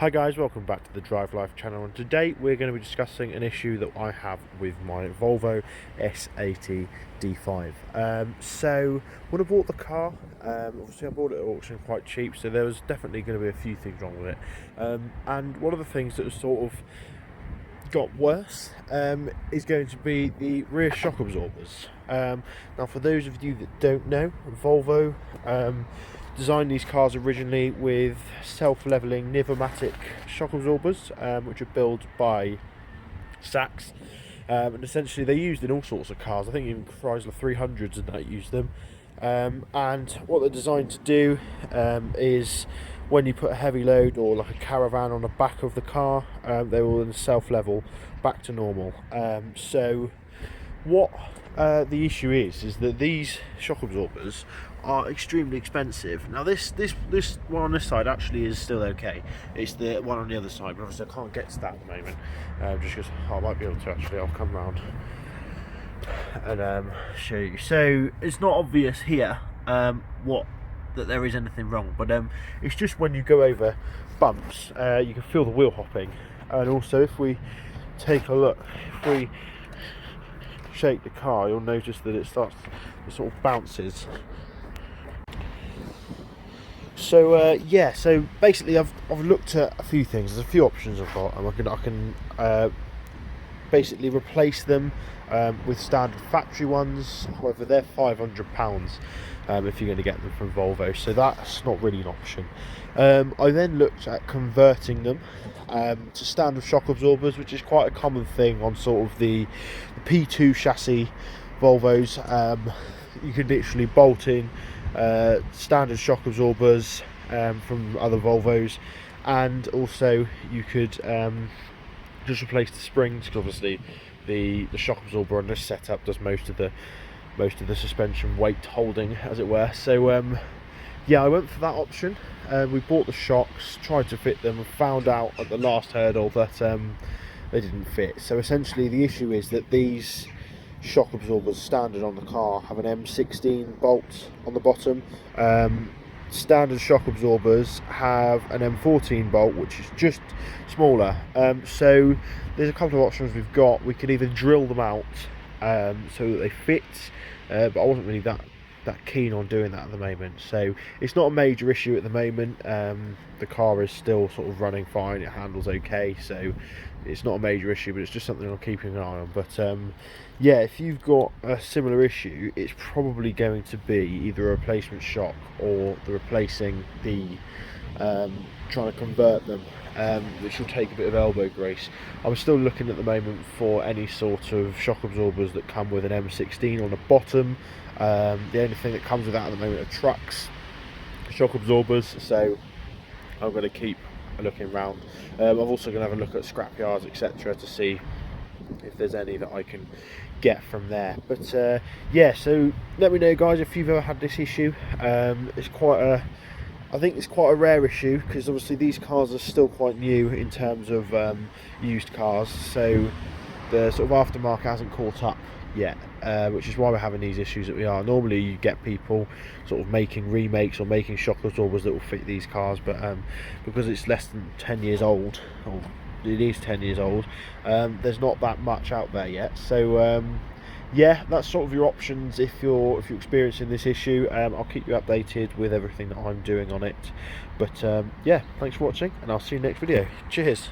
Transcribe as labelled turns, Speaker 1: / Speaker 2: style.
Speaker 1: Hi guys, welcome back to the Drive Life channel, and today we're going to be discussing an issue that I have with my Volvo S80 D5. So when I bought the car, obviously I bought it at auction quite cheap, so there was definitely going to be a few things wrong with it. And one of the things that has sort of got worse is going to be the rear shock absorbers. Now for those of you that don't know, Volvo designed these cars originally with self-leveling Nivomatic shock absorbers, which are built by Sachs, and essentially they're used in all sorts of cars. I think even Chrysler 300s and that use them. And what they're designed to do is when you put a heavy load or like a caravan on the back of the car, they will then self-level back to normal. So what the issue is that these shock absorbers are extremely expensive. Now this one on this side actually is still okay. It's the one on the other side, but obviously I can't get to that at the moment, just because I might be able to actually. I'll come round and show you. So it's not obvious here that there is anything wrong, but it's just when you go over bumps, you can feel the wheel hopping. And also if we take a look, if we shake the car, you'll notice that it sort of bounces. So yeah, so basically I've looked at a few things. There's a few options I've got, and I can basically replace them with standard factory ones. However, they're £500 if you're going to get them from Volvo, so that's not really an option. I then looked at converting them to standard shock absorbers, which is quite a common thing on sort of the P2 chassis Volvos. You can literally bolt in standard shock absorbers from other Volvos, and also you could just replace the springs, because obviously the shock absorber on this setup does most of the suspension weight holding, as it were. So yeah, I went for that option. We bought the shocks, tried to fit them, and found out at the last hurdle that they didn't fit. So essentially the issue is that these shock absorbers standard on the car have an M16 bolt on the bottom. Standard shock absorbers have an M14 bolt, which is just smaller. So there's a couple of options we've got. We could either drill them out so that they fit, but I wasn't really that keen on doing that at the moment. So it's not a major issue at the moment. The car is still sort of running fine, it handles okay, so it's not a major issue, but it's just something I'm keeping an eye on. But yeah, if you've got a similar issue, it's probably going to be either a replacement shock or the replacing the trying to convert them, which will take a bit of elbow grease. I'm still looking at the moment for any sort of shock absorbers that come with an M16 on the bottom. The only thing that comes with that at the moment are trucks shock absorbers, so I'm going to keep looking around. I'm also going to have a look at scrapyards, etc., to see if there's any that I can get from there. But yeah, so let me know guys if you've ever had this issue. I think it's quite a rare issue, because obviously these cars are still quite new in terms of used cars, so the sort of aftermarket hasn't caught up yet, which is why we're having these issues that we are. Normally you get people sort of making remakes or making shock absorbers that will fit these cars, but because it's less than 10 years old, or it is 10 years old, there's not that much out there yet. So yeah, that's sort of your options if you're experiencing this issue. I'll keep you updated with everything that I'm doing on it. But yeah, thanks for watching, and I'll see you next video. Cheers.